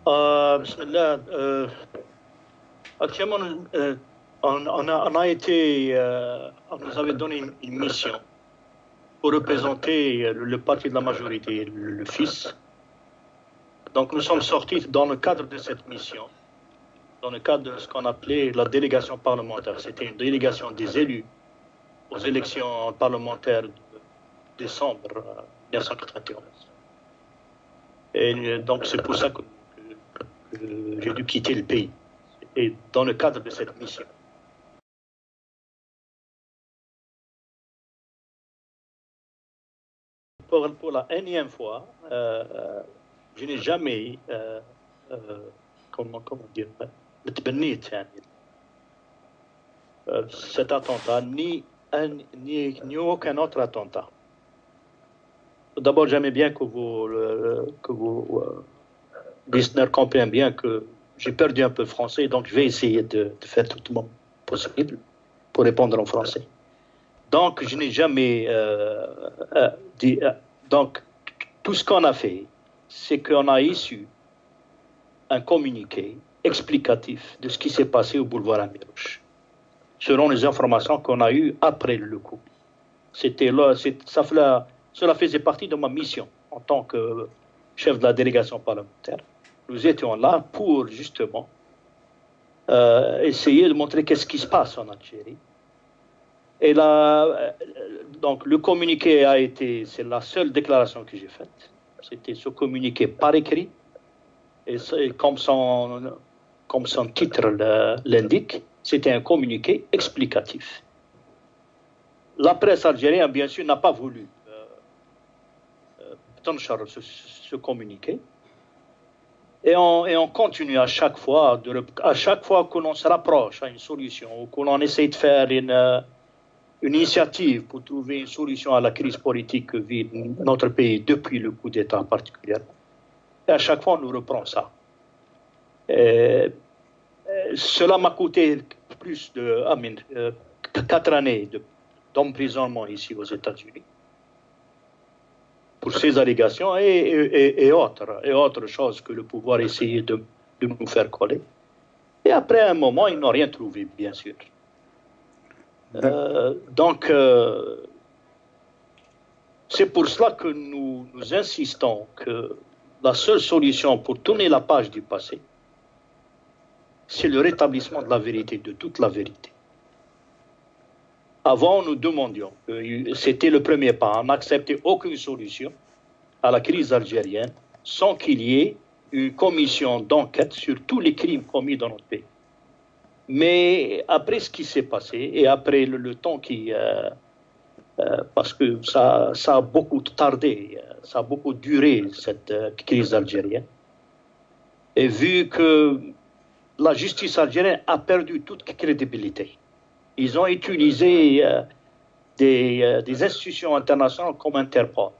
Bismillah, actuellement, on a été, on nous avait donné une mission pour représenter le parti de la majorité, le FIS. Donc nous sommes sortis dans le cadre de cette mission, dans le cadre de ce qu'on appelait la délégation parlementaire. C'était une délégation des élus aux élections parlementaires de décembre 1991. Et donc c'est pour ça que j'ai dû quitter le pays. Et dans le cadre de cette mission. Pour la énième fois, je n'ai jamais, comment dire, cet attentat, ni aucun autre attentat. D'abord, j'aimais bien que vos listeners comprennent bien que j'ai perdu un peu le français, donc je vais essayer de faire tout le monde possible pour répondre en français. Donc, je n'ai jamais dit... donc, tout ce qu'on a fait, c'est qu'on a issu un communiqué explicatif de ce qui s'est passé au boulevard Amirouche, selon les informations qu'on a eues après le coup. Cela faisait partie de ma mission en tant que chef de la délégation parlementaire. Nous étions là pour, justement, essayer de montrer qu'est-ce qui se passe en Algérie. Et là, donc le communiqué a été, c'est la seule déclaration que j'ai faite. C'était ce communiqué par écrit. Et comme son titre l'indique, c'était un communiqué explicatif. La presse algérienne, bien sûr, n'a pas voulu ce communiqué. Et on continue à chaque fois que l'on se rapproche à une solution, ou que l'on essaie de faire une initiative pour trouver une solution à la crise politique que vit notre pays depuis le coup d'État particulièrement. Et à chaque fois, on nous reprend ça. Cela m'a coûté plus de 4 années d'emprisonnement ici aux États-Unis pour ces allégations et autres choses que le pouvoir essayait de nous faire coller. Et après un moment, ils n'ont rien trouvé, bien sûr. Donc, c'est pour cela que nous insistons que la seule solution pour tourner la page du passé, c'est le rétablissement de la vérité, de toute la vérité. Avant, nous demandions, c'était le premier pas, on n'acceptait aucune solution à la crise algérienne sans qu'il y ait une commission d'enquête sur tous les crimes commis dans notre pays. Mais après ce qui s'est passé et après le temps qui... parce que ça a beaucoup tardé, ça a beaucoup duré, cette crise algérienne, et vu que la justice algérienne a perdu toute crédibilité, ils ont utilisé des institutions internationales comme Interpol.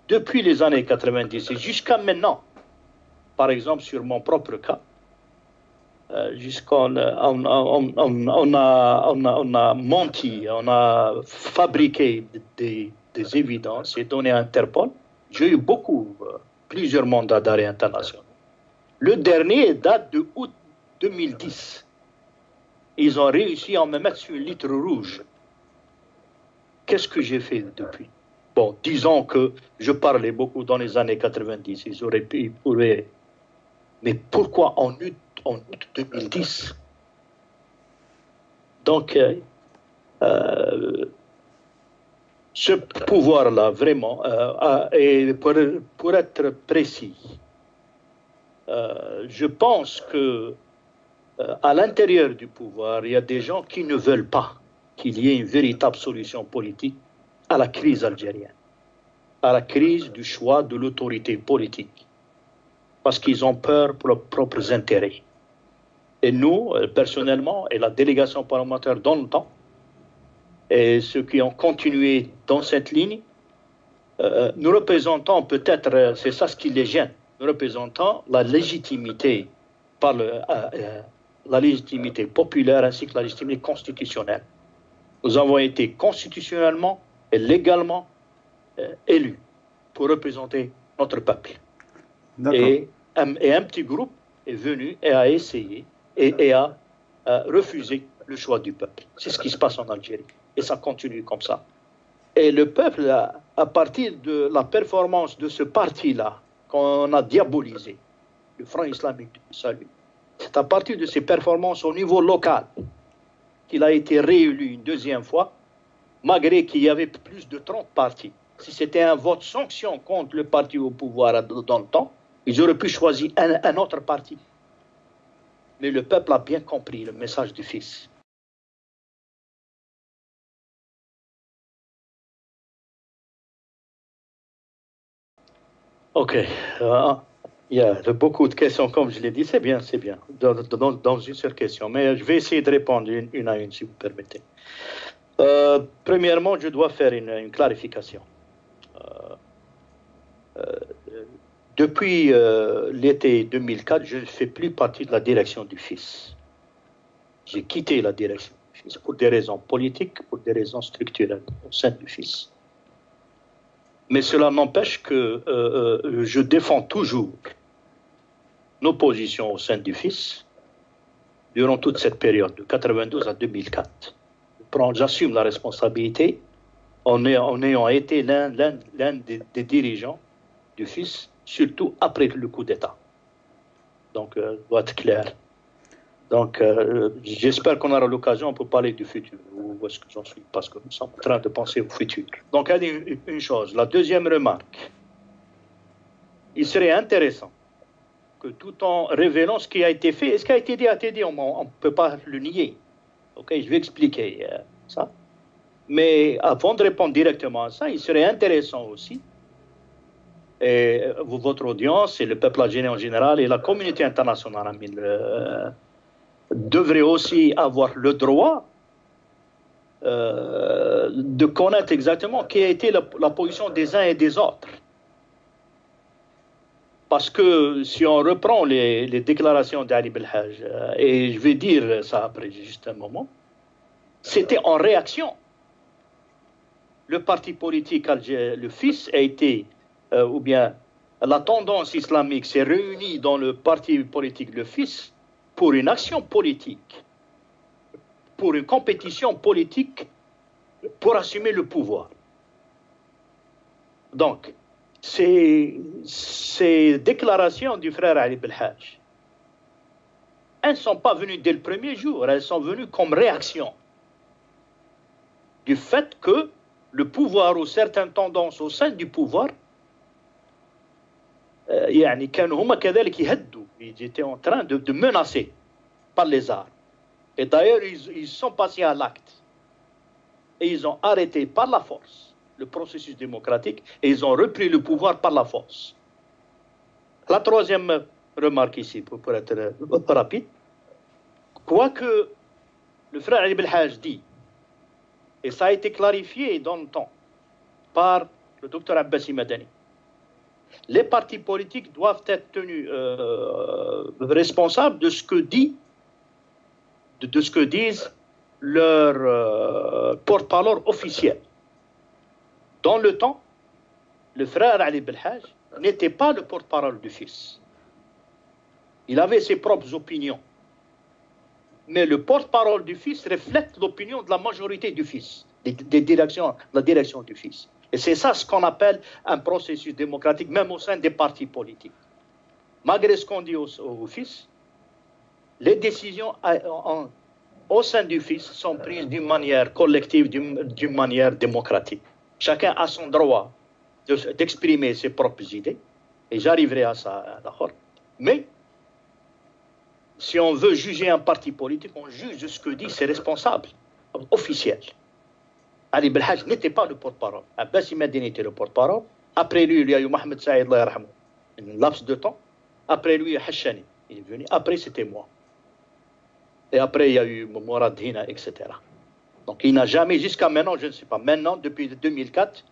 Depuis les années 90 et jusqu'à maintenant, par exemple sur mon propre cas, on a menti, on a fabriqué des évidences et donné à Interpol. J'ai eu plusieurs mandats d'arrêt international. Le dernier date de août 2010. Ils ont réussi à me mettre sur une litre rouge. Qu'est-ce que j'ai fait depuis? Bon, disons que je parlais beaucoup dans les années 90. Ils pourraient... Mais pourquoi en août 2010? Donc, ce pouvoir-là, vraiment, et pour être précis, je pense que à l'intérieur du pouvoir, il y a des gens qui ne veulent pas qu'il y ait une véritable solution politique à la crise algérienne, à la crise du choix de l'autorité politique, parce qu'ils ont peur pour leurs propres intérêts. Et nous, personnellement, et la délégation parlementaire dans le temps, et ceux qui ont continué dans cette ligne, nous représentons peut-être, c'est ça ce qui les gêne, nous représentons la légitimité la légitimité populaire ainsi que la légitimité constitutionnelle. Nous avons été constitutionnellement et légalement élus pour représenter notre peuple. Et Et un petit groupe est venu et a essayé et a refusé le choix du peuple. C'est ce qui se passe en Algérie. Et ça continue comme ça. Et le peuple, à partir de la performance de ce parti-là, qu'on a diabolisé, le Front islamique du salut, c'est à partir de ses performances au niveau local qu'il a été réélu une deuxième fois, malgré qu'il y avait plus de 30 partis. Si c'était un vote sanction contre le parti au pouvoir dans le temps, ils auraient pu choisir un autre parti. Mais le peuple a bien compris le message du Fils. OK. Il y a beaucoup de questions, comme je l'ai dit, c'est bien, dans une seule question. Mais je vais essayer de répondre une à une, si vous permettez. Premièrement, je dois faire une clarification. Depuis l'été 2004, je ne fais plus partie de la direction du Fils. J'ai quitté la direction du Fils pour des raisons politiques, pour des raisons structurelles au sein du Fils. Mais cela n'empêche que je défends toujours nos positions au sein du Fils durant toute cette période, de 92 à 2004. J'assume la responsabilité en ayant été l'un des dirigeants du Fils, surtout après le coup d'État. Donc, doit être clair. Donc, j'espère qu'on aura l'occasion pour parler du futur. Où est-ce que j'en suis? Parce que nous sommes en train de penser au futur. Donc, une chose. La deuxième remarque. Il serait intéressant que tout en révélant ce qui a été fait, et ce qui a été dit, on ne peut pas le nier. Ok, je vais expliquer ça. Mais avant de répondre directement à ça, il serait intéressant aussi, et votre audience et le peuple algérien en général et la communauté internationale devraient aussi avoir le droit de connaître exactement quelle a été la position des uns et des autres. Parce que si on reprend les déclarations d'Ali Belhaj, et je vais dire ça après juste un moment, c'était en réaction. Le parti politique le Fils a été, ou bien la tendance islamique s'est réunie dans le parti politique le Fils pour une action politique, pour une compétition politique, pour assumer le pouvoir. Donc, ces déclarations du frère Ali Belhaj, elles ne sont pas venues dès le premier jour, elles sont venues comme réaction du fait que le pouvoir ou certaines tendances au sein du pouvoir, ils étaient en train de menacer par les armes. Et d'ailleurs, ils sont passés à l'acte. Et ils ont arrêté par la force le processus démocratique et ils ont repris le pouvoir par la force. La troisième remarque ici, pour être rapide, quoique le frère Ali Belhaj dit, et ça a été clarifié dans le temps par le docteur Abbasi Madani, les partis politiques doivent être tenus responsables de ce que disent leurs porte-parole officiels. Dans le temps, le frère Ali Belhaj n'était pas le porte-parole du Fils. Il avait ses propres opinions. Mais le porte-parole du Fils reflète l'opinion de la majorité du Fils, de la direction du Fils. Et c'est ça ce qu'on appelle un processus démocratique, même au sein des partis politiques. Malgré ce qu'on dit au Fils, les décisions au sein du Fils sont prises d'une manière collective, d'une manière démocratique. Chacun a son droit d'exprimer ses propres idées, et j'arriverai à ça d'accord. Mais si on veut juger un parti politique, on juge de ce que dit ses responsables officiels. Ali Belhaj n'était pas le porte-parole. Abbasi Madani était le porte-parole. Après lui, il y a eu Mohamed Saïd, un laps de temps. Après lui, Hachani, il est venu. Après, c'était moi. Et après, il y a eu Mourad Hina, etc. Donc, il n'a jamais, jusqu'à maintenant, je ne sais pas, maintenant, depuis 2004,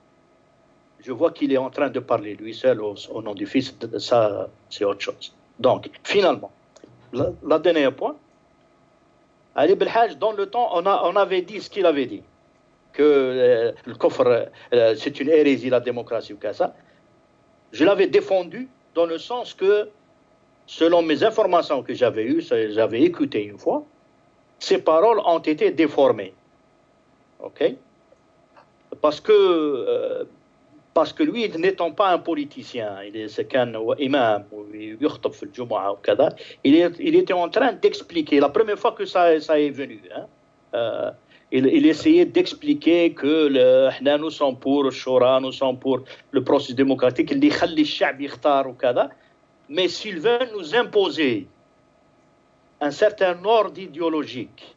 je vois qu'il est en train de parler, lui seul, au nom du Fils. Ça, c'est autre chose. Donc, finalement, la dernière point, Ali Belhaj, dans le temps, on avait dit ce qu'il avait dit, que le coffre, c'est une hérésie, la démocratie ou quoi ça. Je l'avais défendu dans le sens que Selon mes informations que j'avais eues, j'avais écouté une fois, ces paroles ont été déformées. OK? Parce que lui, n'étant pas un politicien, c'est qu'un imam, il était en train d'expliquer, la première fois que ça est venu, hein, il essayait d'expliquer que nous sommes pour le Shura, nous sommes pour le processus démocratique, mais s'ils veulent nous imposer un certain ordre idéologique,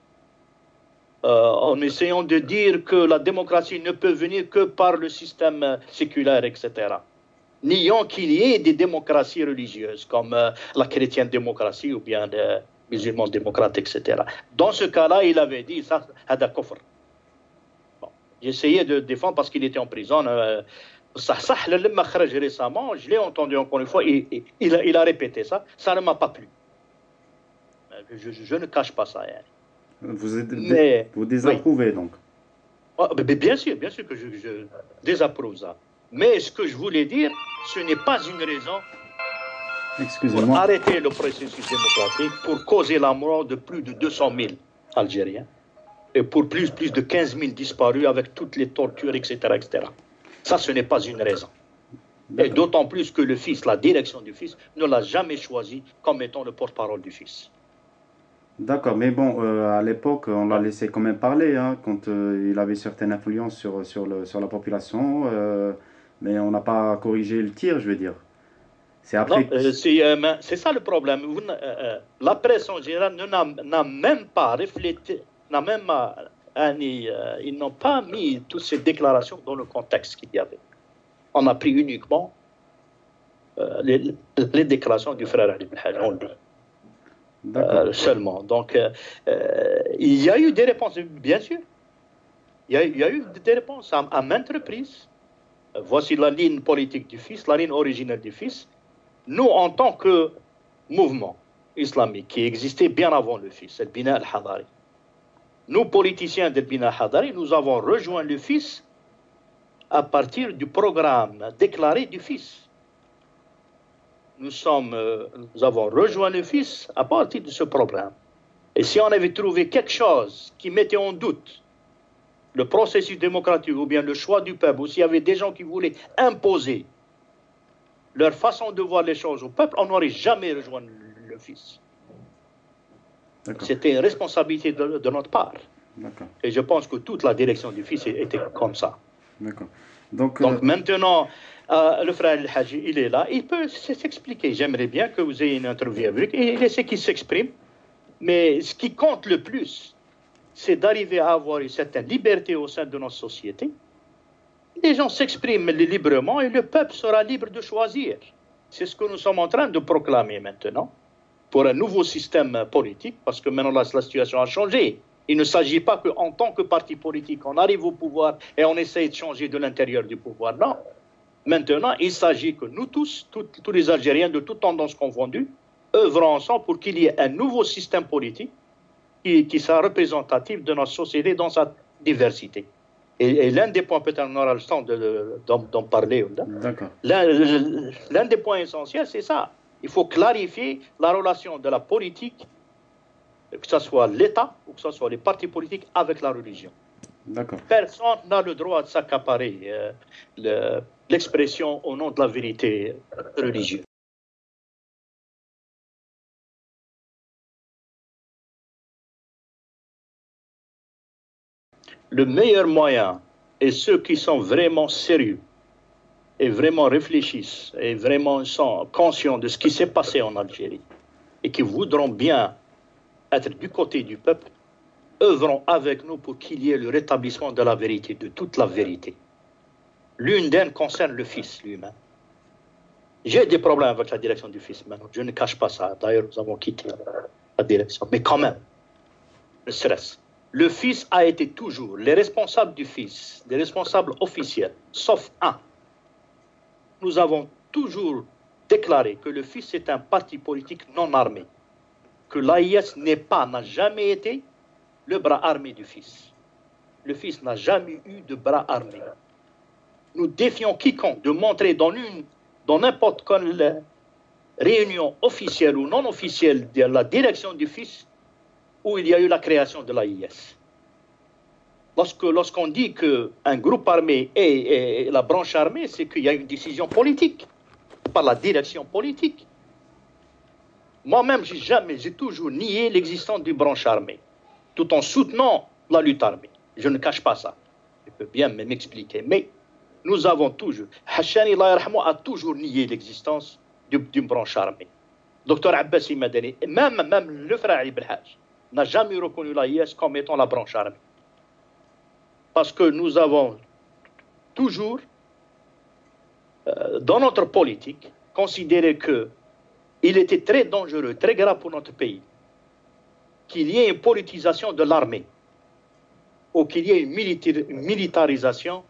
en essayant de dire que la démocratie ne peut venir que par le système séculaire, etc. Niant qu'il y ait des démocraties religieuses, comme la chrétienne démocratie ou bien les musulmans démocrates, etc. Dans ce cas-là, il avait dit ça, hada kufr. Bon. J'essayais de défendre parce qu'il était en prison. Récemment, je l'ai entendu encore une fois, il a répété ça, ça ne m'a pas plu. Je ne cache pas ça. Hein. Vous désapprouvez oui. donc. Bien sûr que je désapprouve ça. Mais ce que je voulais dire, ce n'est pas une raison pour arrêter le processus démocratique, pour causer la mort de plus de 200 000 Algériens et pour plus de 15 000 disparus avec toutes les tortures, etc. etc. Ça, ce n'est pas une raison. Et d'autant plus que le fils, la direction du fils, ne l'a jamais choisi comme étant le porte-parole du fils. D'accord, mais bon, à l'époque, on l'a laissé quand même parler, hein, quand il avait certaines influences sur la population, mais on n'a pas corrigé le tir, je veux dire. C'est après. Non, c'est ça le problème. La presse en général n'a même pas reflété, ils n'ont pas mis toutes ces déclarations dans le contexte qu'il y avait. On a pris uniquement les déclarations du frère Ali Ben seulement. Donc, il y a eu des réponses, bien sûr. Il y a eu des réponses à maintes reprises. Voici la ligne politique du fils, la ligne originelle du fils. Nous, en tant que mouvement islamique qui existait bien avant le fils, le Bina al-Hadari, nous, politiciens del Bina al-Hadari, nous avons rejoint le fils à partir du programme déclaré du fils. Nous avons rejoint le fils à partir de ce programme. Et si on avait trouvé quelque chose qui mettait en doute le processus démocratique ou bien le choix du peuple, ou s'il y avait des gens qui voulaient imposer leur façon de voir les choses au peuple, on n'aurait jamais rejoint le fils. C'était une responsabilité de notre part. Et je pense que toute la direction du fils était comme ça. Donc maintenant, le frère El-Haji, il est là, il peut s'expliquer. J'aimerais bien que vous ayez une interview avec lui et laissez qu'il s'exprime. Mais ce qui compte le plus, c'est d'arriver à avoir une certaine liberté au sein de notre société. Les gens s'expriment librement et le peuple sera libre de choisir. C'est ce que nous sommes en train de proclamer maintenant pour un nouveau système politique, parce que maintenant la situation a changé. Il ne s'agit pas qu'en tant que parti politique, on arrive au pouvoir et on essaye de changer de l'intérieur du pouvoir. Non. Maintenant, il s'agit que nous tous les Algériens de toutes tendances confondues, œuvrons ensemble pour qu'il y ait un nouveau système politique qui soit représentatif de notre société dans sa diversité. Et l'un des points, peut-être on aura le temps d'en parler, l'un des points essentiels, c'est ça. Il faut clarifier la relation de la politique, que ce soit l'État ou que ce soit les partis politiques, avec la religion. Personne n'a le droit de s'accaparer l'expression au nom de la vérité religieuse. Le meilleur moyen, et ceux qui sont vraiment sérieux et vraiment réfléchissent et vraiment sont conscients de ce qui s'est passé en Algérie et qui voudront bien être du côté du peuple, œuvrons avec nous pour qu'il y ait le rétablissement de la vérité, de toute la vérité. L'une d'elles concerne le fils lui-même. J'ai des problèmes avec la direction du fils maintenant, je ne cache pas ça. D'ailleurs, nous avons quitté la direction. Mais quand même, le stress. Le fils a été toujours, les responsables du fils, les responsables officiels, sauf un. Nous avons toujours déclaré que le fils est un parti politique non armé, que l'AIS n'a jamais été le bras armé du fils. Le fils n'a jamais eu de bras armé. Nous défions quiconque de montrer dans n'importe quelle réunion officielle ou non officielle de la direction du FIS où il y a eu la création de l'AIS. Lorsqu'on dit qu'un groupe armé est la branche armée, c'est qu'il y a une décision politique, par la direction politique. Moi-même, j'ai toujours nié l'existence d'une branche armée, tout en soutenant la lutte armée. Je ne cache pas ça. Je peux bien m'expliquer. Mais nous avons toujours, Hachani a toujours nié l'existence d'une branche armée. Docteur Abbasi Madani, même le frère Ibn Hajj, n'a jamais reconnu l'AIS comme étant la branche armée. Parce que nous avons toujours, dans notre politique, considéré qu'il était très dangereux, très grave pour notre pays, qu'il y ait une politisation de l'armée, ou qu'il y ait une militarisation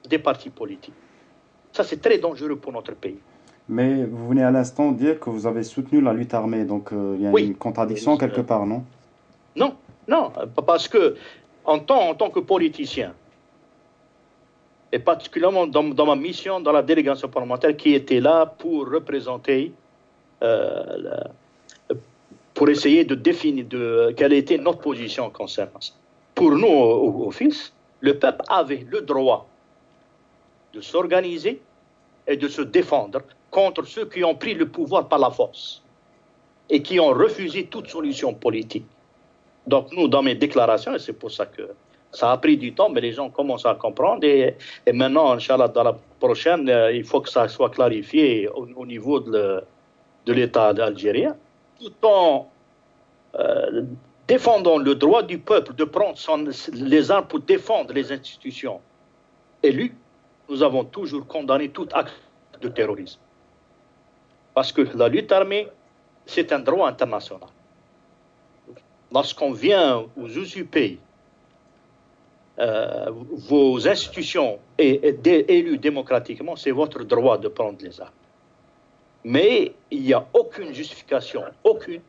des partis politiques. Ça, c'est très dangereux pour notre pays. Mais vous venez à l'instant dire que vous avez soutenu la lutte armée, donc il y a une contradiction quelque part, non? Non, parce que en tant que politicien, et particulièrement dans ma mission dans la délégation parlementaire qui était là pour représenter, pour essayer de définir quelle était notre position concernant ça. Pour nous, au FIS, le peuple avait le droit de s'organiser et de se défendre contre ceux qui ont pris le pouvoir par la force et qui ont refusé toute solution politique. Donc nous, dans mes déclarations, et c'est pour ça que ça a pris du temps, mais les gens commencent à comprendre. Et maintenant, Inch'Allah, dans la prochaine, il faut que ça soit clarifié au niveau de l'État algérien, tout en défendant le droit du peuple de prendre les armes pour défendre les institutions élues. Nous avons toujours condamné tout acte de terrorisme. Parce que la lutte armée, c'est un droit international. Lorsqu'on vient vous usurper vos institutions élues démocratiquement, c'est votre droit de prendre les armes. Mais il n'y a aucune justification, aucune,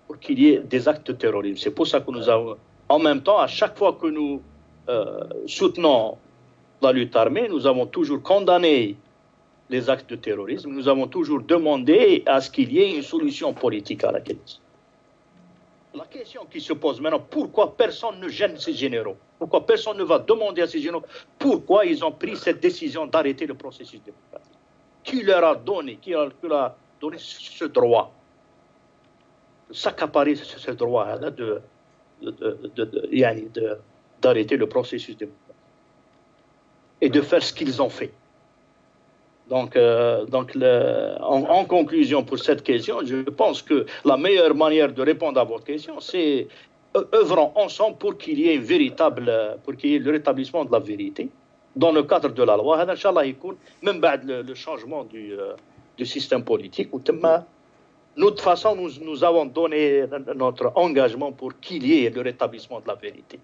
pour qu'il y ait des actes de terrorisme. C'est pour ça que nous avons, en même temps, à chaque fois que nous soutenons la lutte armée, nous avons toujours condamné les actes de terrorisme, nous avons toujours demandé à ce qu'il y ait une solution politique à la crise. La question qui se pose maintenant, pourquoi personne ne gêne ces généraux? Pourquoi personne ne va demander à ces généraux pourquoi ils ont pris cette décision d'arrêter le processus démocratique? Qui leur a donné, ce droit, de s'accaparer ce droit d'arrêter le processus démocratique et de faire ce qu'ils ont fait? Donc en conclusion pour cette question, je pense que la meilleure manière de répondre à votre question, c'est œuvrons ensemble pour qu'il y ait le rétablissement de la vérité dans le cadre de la loi. Inch'Allah, même le changement du système politique. Nous, de toute façon, nous avons donné notre engagement pour qu'il y ait le rétablissement de la vérité.